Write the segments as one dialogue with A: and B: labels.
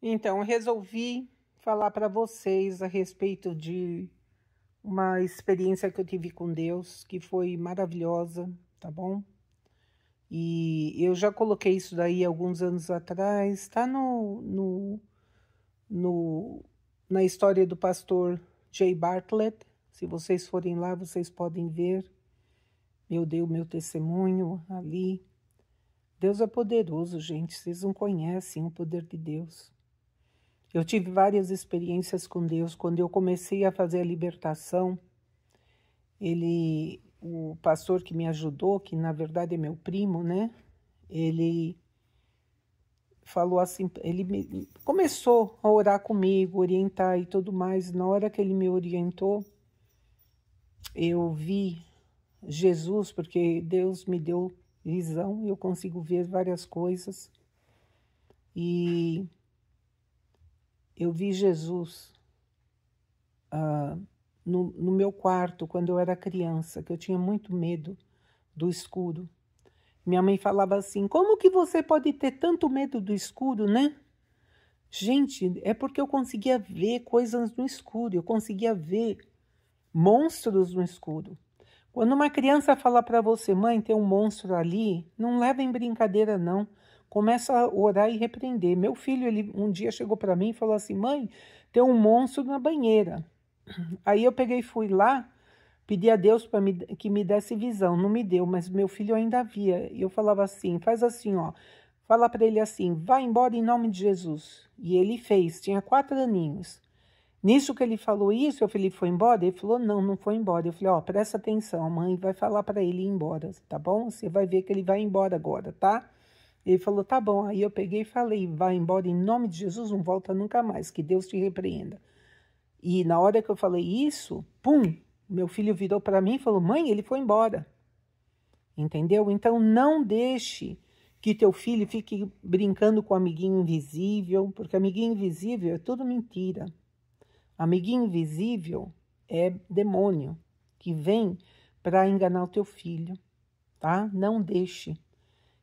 A: Então, eu resolvi falar para vocês a respeito de uma experiência que eu tive com Deus, que foi maravilhosa, tá bom? E eu já coloquei isso daí alguns anos atrás, tá no, na história do pastor Jay Bartlett. Se vocês forem lá, vocês podem ver. Eu dei o meu testemunho ali. Deus é poderoso, gente. Vocês não conhecem o poder de Deus. Eu tive várias experiências com Deus. Quando eu comecei a fazer a libertação, o pastor que me ajudou, que na verdade é meu primo, né? Ele falou assim, começou a orar comigo, orientar e tudo mais. Na hora que ele me orientou, eu vi Jesus, porque Deus me deu visão, eu consigo ver várias coisas. E eu vi Jesus no meu quarto, quando eu era criança, que eu tinha muito medo do escuro. Minha mãe falava assim, como que você pode ter tanto medo do escuro, né? Gente, é porque eu conseguia ver coisas no escuro, eu conseguia ver monstros no escuro. Quando uma criança fala para você, mãe, tem um monstro ali, não leva em brincadeira, não. Começa a orar e repreender. Meu filho, ele um dia chegou para mim e falou assim, mãe, tem um monstro na banheira. Aí eu peguei e fui lá, pedi a Deus que me desse visão. Não me deu, mas meu filho ainda via. E eu falava assim, faz assim, ó. Fala para ele assim, vai embora em nome de Jesus. E ele fez, tinha 4 aninhos. Nisso que ele falou isso, eu falei, foi embora? Ele falou, não, não foi embora. Eu falei, ó, presta atenção, a mãe vai falar para ele ir embora, tá bom? Você vai ver que ele vai embora agora, tá? Ele falou, tá bom. Aí eu peguei e falei, vai embora em nome de Jesus, não volta nunca mais, que Deus te repreenda. E na hora que eu falei isso, pum, meu filho virou para mim e falou, mãe, ele foi embora. Entendeu? Então não deixe que teu filho fique brincando com o amiguinho invisível, porque amiguinho invisível é tudo mentira. Amiguinho invisível é demônio que vem para enganar o teu filho, tá? Não deixe.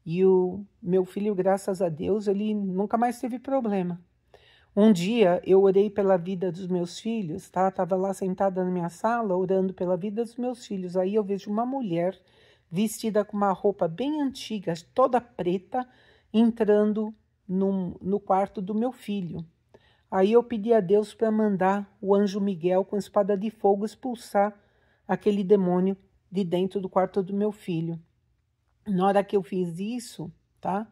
A: E o meu filho, graças a Deus, ele nunca mais teve problema. Um dia eu orei pela vida dos meus filhos, tá? Estava lá sentada na minha sala orando pela vida dos meus filhos. Aí eu vejo uma mulher vestida com uma roupa bem antiga, toda preta, entrando no quarto do meu filho. Aí eu pedi a Deus para mandar o anjo Miguel com espada de fogo expulsar aquele demônio de dentro do quarto do meu filho. Na hora que eu fiz isso, tá?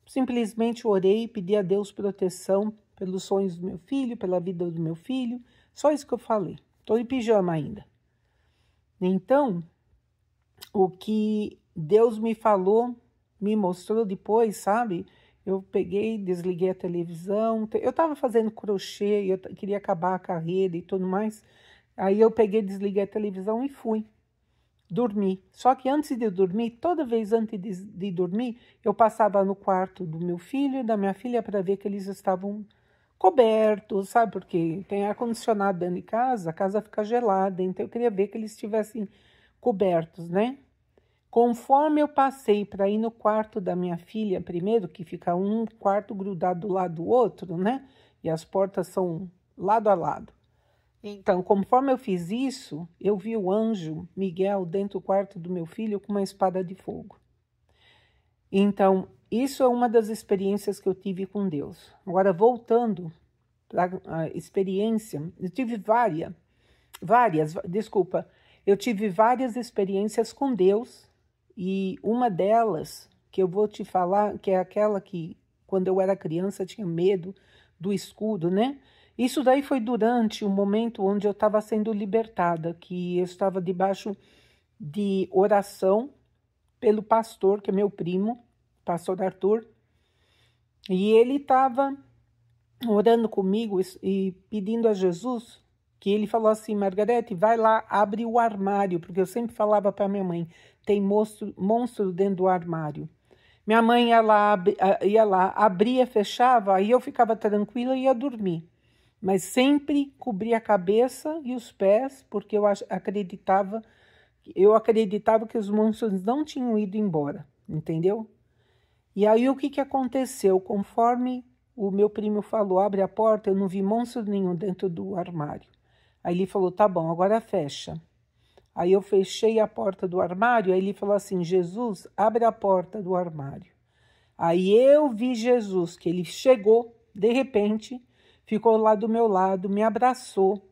A: Simplesmente orei, pedi a Deus proteção pelos sonhos do meu filho, pela vida do meu filho. Só isso que eu falei. Estou em pijama ainda. Então, o que Deus me falou, me mostrou depois, sabe? Eu peguei, desliguei a televisão. Eu estava fazendo crochê, eu queria acabar a carreira e tudo mais. Aí eu peguei, desliguei a televisão e fui dormir. Só que antes de dormir, toda vez antes de dormir, eu passava no quarto do meu filho e da minha filha para ver que eles estavam cobertos, sabe? Porque tem ar-condicionado dentro de casa, a casa fica gelada, então eu queria ver que eles estivessem cobertos, né? Conforme eu passei para ir no quarto da minha filha, primeiro, que fica um quarto grudado do lado do outro, né? E as portas são lado a lado. Então, conforme eu fiz isso, eu vi o anjo Miguel dentro do quarto do meu filho com uma espada de fogo. Então, isso é uma das experiências que eu tive com Deus. Agora, voltando para a experiência, eu tive eu tive várias experiências com Deus e uma delas que eu vou te falar, que é aquela que quando eu era criança tinha medo do escuro, né? Isso daí foi durante o momento onde eu estava sendo libertada, que eu estava debaixo de oração pelo pastor, que é meu primo, pastor Arthur, e ele estava orando comigo e pedindo a Jesus, que ele falou assim, Margarete, vai lá, abre o armário, porque eu sempre falava para minha mãe, tem monstro dentro do armário. Minha mãe ia lá, abria, fechava, aí eu ficava tranquila e ia dormir. Mas sempre cobria a cabeça e os pés, porque eu acreditava que os monstros não tinham ido embora, entendeu? E aí o que aconteceu? Conforme o meu primo falou, abre a porta, eu não vi monstro nenhum dentro do armário. Aí ele falou, tá bom, agora fecha. Aí eu fechei a porta do armário, aí ele falou assim, Jesus, abre a porta do armário. Aí eu vi Jesus, que ele chegou, de repente, ficou lá do meu lado, me abraçou.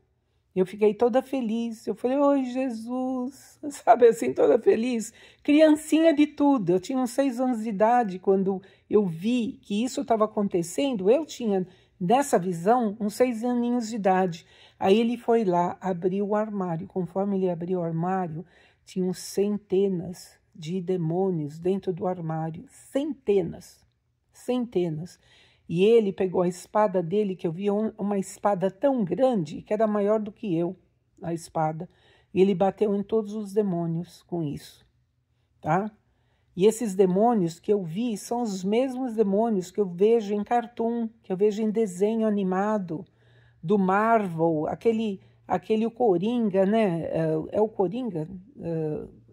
A: Eu fiquei toda feliz. Eu falei, oi, Jesus, sabe assim, toda feliz. Criancinha de tudo. Eu tinha uns 6 anos de idade quando eu vi que isso estava acontecendo. Eu tinha, nessa visão, uns 6 aninhos de idade. Aí ele foi lá, abriu o armário. Conforme ele abriu o armário, tinham centenas de demônios dentro do armário. Centenas. E ele pegou a espada dele, que eu vi uma espada tão grande, que era maior do que eu, a espada. E ele bateu em todos os demônios com isso, tá? E esses demônios que eu vi são os mesmos demônios que eu vejo em cartoon, que eu vejo em desenho animado, do Marvel, aquele o Coringa, né? É o Coringa?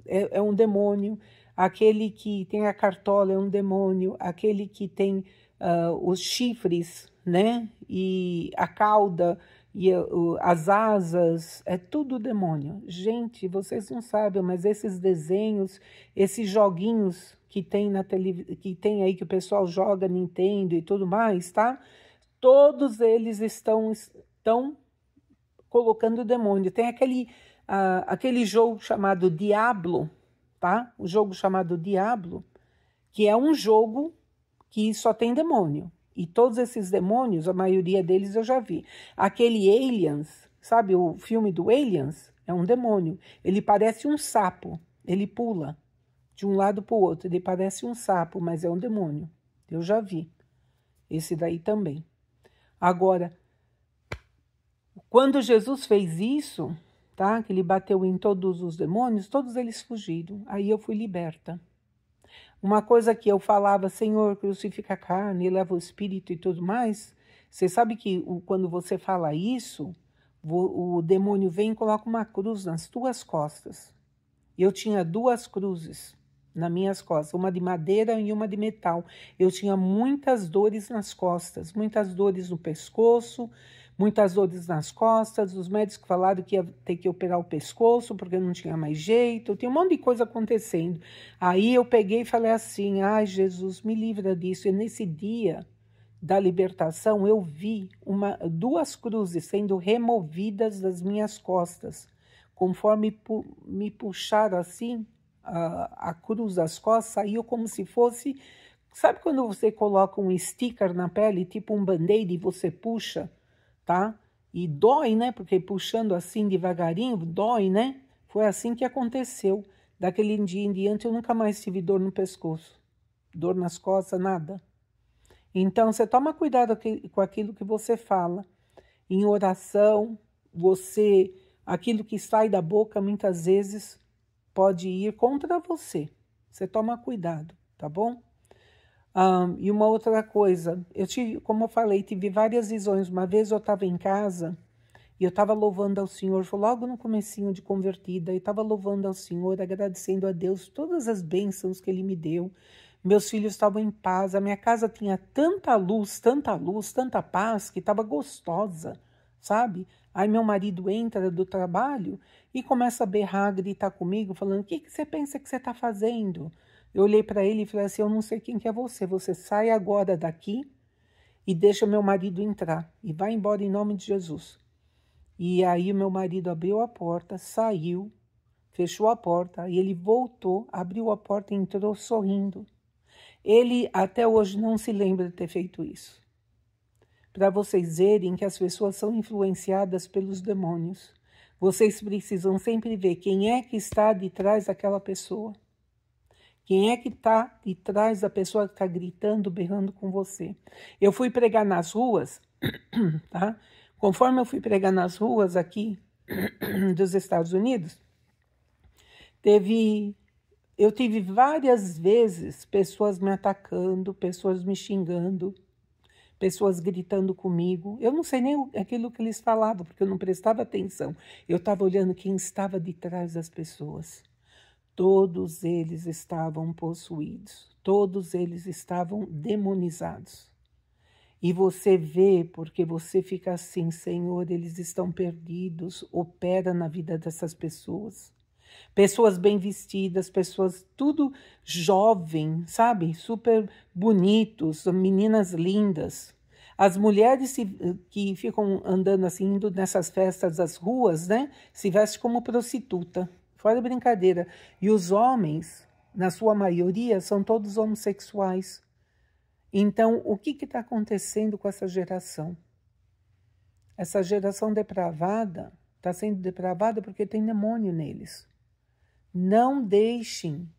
A: É um demônio. Aquele que tem a cartola é um demônio. Aquele que tem os chifres, né? E a cauda e as asas, é tudo demônio. Gente, vocês não sabem, mas esses desenhos, esses joguinhos que tem na televisão, que tem aí que o pessoal joga Nintendo e tudo mais, tá? Todos eles estão colocando demônio. Tem aquele jogo chamado Diablo, tá? O jogo chamado Diablo, que é um jogo que só tem demônio. E todos esses demônios, a maioria deles eu já vi. Aquele Aliens, sabe o filme do Aliens? É um demônio. Ele parece um sapo. Ele pula de um lado para o outro. Ele parece um sapo, mas é um demônio. Eu já vi. Esse daí também. Agora, quando Jesus fez isso, tá? Que ele bateu em todos os demônios, todos eles fugiram. Aí eu fui liberta. Uma coisa que eu falava, Senhor, crucifica a carne, leva o espírito e tudo mais, você sabe que quando você fala isso, o demônio vem e coloca uma cruz nas tuas costas. Eu tinha 2 cruzes nas minhas costas, uma de madeira e uma de metal. Eu tinha muitas dores nas costas, muitas dores no pescoço, muitas dores nas costas. Os médicos falaram que ia ter que operar o pescoço porque não tinha mais jeito. Tinha um monte de coisa acontecendo. Aí eu peguei e falei assim, ai Jesus, me livra disso. E nesse dia da libertação eu vi 2 cruzes sendo removidas das minhas costas. Conforme me puxaram assim, a cruz das costas saiu como se fosse... Sabe quando você coloca um sticker na pele, tipo um band-aid, e você puxa, tá? E dói, né? Porque puxando assim devagarinho, dói, né? Foi assim que aconteceu. Daquele dia em diante eu nunca mais tive dor no pescoço. Dor nas costas, nada. Então, você toma cuidado com aquilo que você fala. Em oração, aquilo que sai da boca, muitas vezes, pode ir contra você. Você toma cuidado, tá bom? E uma outra coisa, como eu falei, tive várias visões. Uma vez eu estava em casa e eu estava louvando ao Senhor, foi logo no comecinho de convertida, eu estava louvando ao Senhor, agradecendo a Deus todas as bênçãos que Ele me deu. Meus filhos estavam em paz, a minha casa tinha tanta luz, tanta paz, que estava gostosa, sabe? Aí meu marido entra do trabalho e começa a berrar, gritar comigo, falando, o que você pensa que você está fazendo? Eu olhei para ele e falei assim, eu não sei quem que é você sai agora daqui e deixa meu marido entrar e vai embora em nome de Jesus. E aí meu marido abriu a porta, saiu, fechou a porta e ele voltou, abriu a porta e entrou sorrindo. Ele até hoje não se lembra de ter feito isso. Para vocês verem que as pessoas são influenciadas pelos demônios. Vocês precisam sempre ver quem é que está de trás daquela pessoa. Quem é que está de trás da pessoa que está gritando, berrando com você? Eu fui pregar nas ruas, tá? Conforme eu fui pregar nas ruas aqui dos Estados Unidos, eu tive várias vezes pessoas me atacando, pessoas me xingando, pessoas gritando comigo. Eu não sei nem aquilo que eles falavam, porque eu não prestava atenção. Eu estava olhando quem estava de trás das pessoas. Todos eles estavam possuídos, todos eles estavam demonizados. E você vê, porque você fica assim, Senhor, eles estão perdidos, opera na vida dessas pessoas. Pessoas bem vestidas, pessoas tudo jovem, sabe? Super bonitos, meninas lindas. As mulheres que ficam andando assim, indo nessas festas das ruas, né? Se vestem como prostituta, fora brincadeira. E os homens, na sua maioria, são todos homossexuais. Então, o que está acontecendo com essa geração? Essa geração depravada está sendo depravada porque tem demônio neles. Não deixem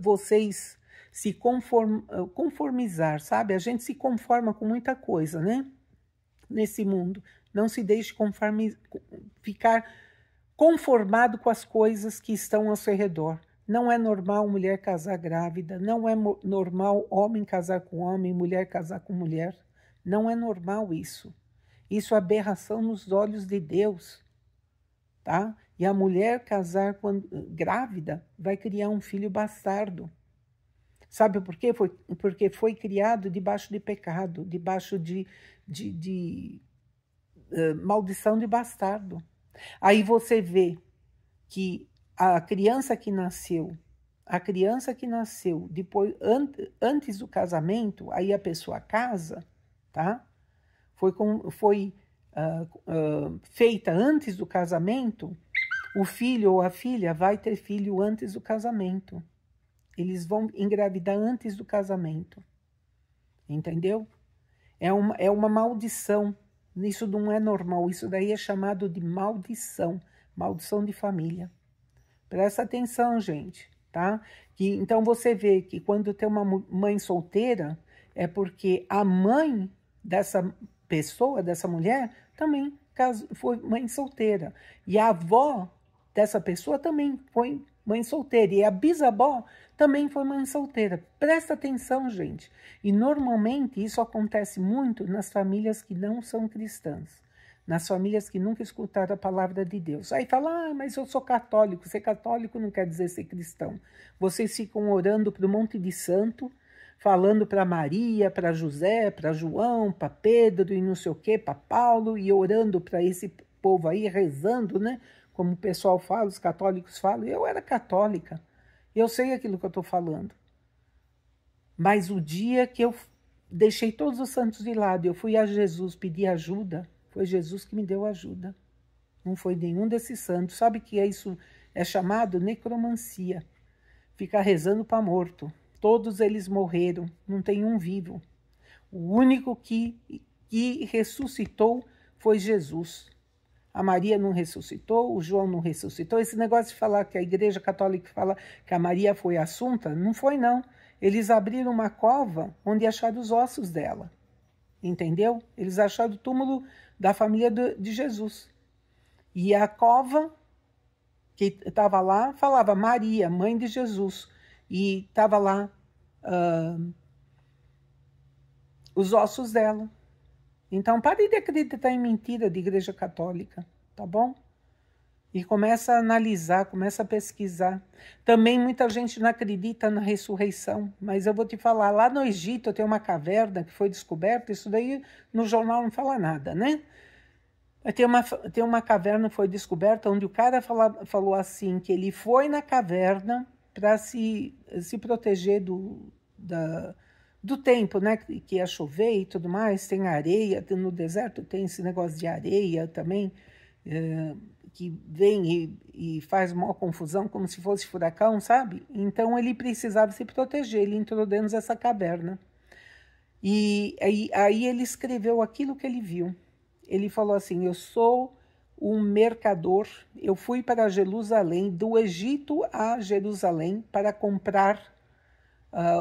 A: vocês se conformizar, sabe? A gente se conforma com muita coisa, né? Nesse mundo. Não se deixe ficar conformado com as coisas que estão ao seu redor. Não é normal mulher casar grávida, não é normal homem casar com homem, mulher casar com mulher. Não é normal isso. Isso é aberração nos olhos de Deus, tá? E a mulher casar grávida vai criar um filho bastardo. Sabe por quê? Porque foi criado debaixo de pecado, debaixo de maldição de bastardo. Aí você vê que a criança que nasceu depois, antes do casamento, aí a pessoa casa, tá? Foi feita antes do casamento, o filho ou a filha vai ter filho antes do casamento. Eles vão engravidar antes do casamento. Entendeu? É uma maldição. Isso não é normal. Isso daí é chamado de maldição. Maldição de família. Presta atenção, gente, tá? Então você vê que quando tem uma mãe solteira, é porque a mãe dessa pessoa, dessa mulher, também foi mãe solteira. E a avó dessa pessoa também foi mãe solteira. E a bisavó também foi mãe solteira. Presta atenção, gente. E normalmente isso acontece muito nas famílias que não são cristãs. Nas famílias que nunca escutaram a palavra de Deus. Aí fala, mas eu sou católico. Ser católico não quer dizer ser cristão. Vocês ficam orando para um monte de santo, falando para Maria, para José, para João, para Pedro e não sei o quê, para Paulo, e orando para esse povo aí, rezando, né? Como o pessoal fala, os católicos falam. Eu era católica. Eu sei aquilo que eu estou falando. Mas o dia que eu deixei todos os santos de lado, eu fui a Jesus pedir ajuda, foi Jesus que me deu ajuda. Não foi nenhum desses santos. Sabe que isso é chamado necromancia. Ficar rezando para morto. Todos eles morreram, não tem um vivo. O único que ressuscitou foi Jesus. A Maria não ressuscitou, o João não ressuscitou. Esse negócio de falar que a Igreja Católica fala que a Maria foi assunta, não foi não. Eles abriram uma cova onde acharam os ossos dela. Entendeu? Eles acharam o túmulo da família de Jesus. E a cova que estava lá falava Maria, mãe de Jesus. E estava lá os ossos dela. Então, pare de acreditar em mentira de Igreja Católica, tá bom? E começa a analisar, começa a pesquisar. Também muita gente não acredita na ressurreição, mas eu vou te falar, lá no Egito tem uma caverna que foi descoberta, isso daí no jornal não fala nada, né? Tem uma caverna que foi descoberta onde o cara falou assim, que ele foi na caverna para se proteger do tempo, né, que ia chover e tudo mais, tem areia, no deserto tem esse negócio de areia também, que vem e faz uma confusão, como se fosse furacão, sabe? Então ele precisava se proteger, ele entrou dentro dessa caverna. E aí ele escreveu aquilo que ele viu. Ele falou assim, eu sou um mercador, eu fui para Jerusalém, do Egito a Jerusalém, para comprar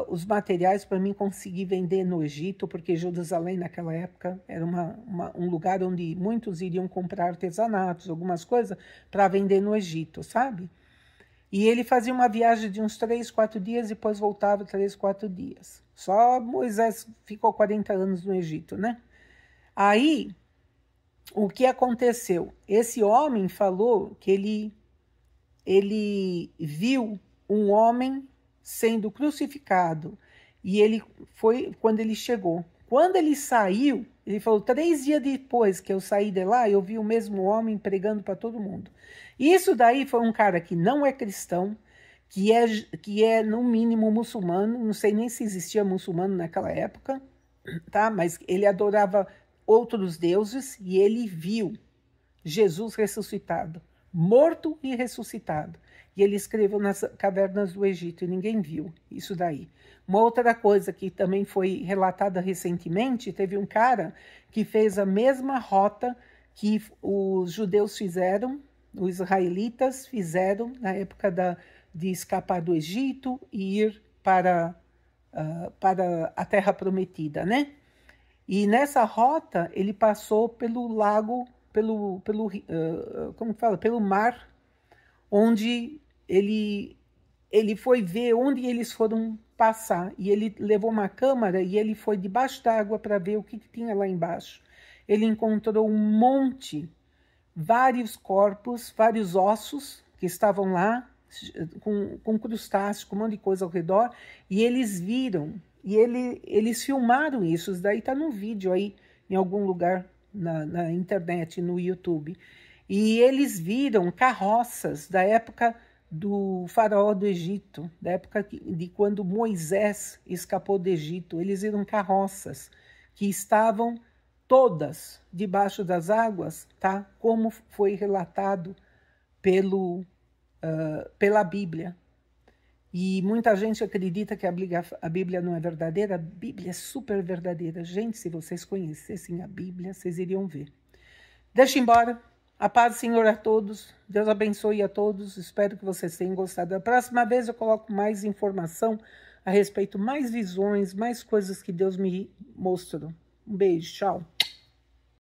A: os materiais para mim conseguir vender no Egito, porque Jerusalém naquela época era um lugar onde muitos iriam comprar artesanatos, algumas coisas, para vender no Egito, sabe? E ele fazia uma viagem de uns 3, 4 dias, e depois voltava 3, 4 dias. Só Moisés ficou 40 anos no Egito, né? Aí, o que aconteceu? Esse homem falou que ele viu um homem sendo crucificado, e ele foi quando ele chegou. Quando ele saiu, ele falou, 3 dias depois que eu saí de lá, eu vi o mesmo homem pregando para todo mundo. Isso daí foi um cara que não é cristão, que é no mínimo muçulmano, não sei nem se existia muçulmano naquela época, tá? Mas ele adorava outros deuses e ele viu Jesus ressuscitado, morto e ressuscitado. E ele escreveu nas cavernas do Egito e ninguém viu isso daí. Uma outra coisa que também foi relatada recentemente, teve um cara que fez a mesma rota que os judeus fizeram, os israelitas fizeram na época de escapar do Egito e ir para a Terra Prometida, né? E nessa rota ele passou pelo lago, como fala, pelo mar, onde ele foi ver onde eles foram passar. E ele levou uma câmera e ele foi debaixo d'água para ver o que tinha lá embaixo. Ele encontrou um monte, vários corpos, vários ossos que estavam lá, com crustáceos, com um monte de coisa ao redor, e eles viram, e eles filmaram isso. Isso daí está no vídeo aí, em algum lugar na internet, no YouTube. E eles viram carroças da época do faraó do Egito, da época de quando Moisés escapou do Egito. Eles viram carroças que estavam todas debaixo das águas, tá? Como foi relatado pela Bíblia. E muita gente acredita que a Bíblia não é verdadeira. A Bíblia é super verdadeira. Gente, se vocês conhecessem a Bíblia, vocês iriam ver. Deixa embora. A paz do Senhor a todos. Deus abençoe a todos. Espero que vocês tenham gostado. Da próxima vez eu coloco mais informação a respeito, mais visões, mais coisas que Deus me mostrou. Um beijo, tchau.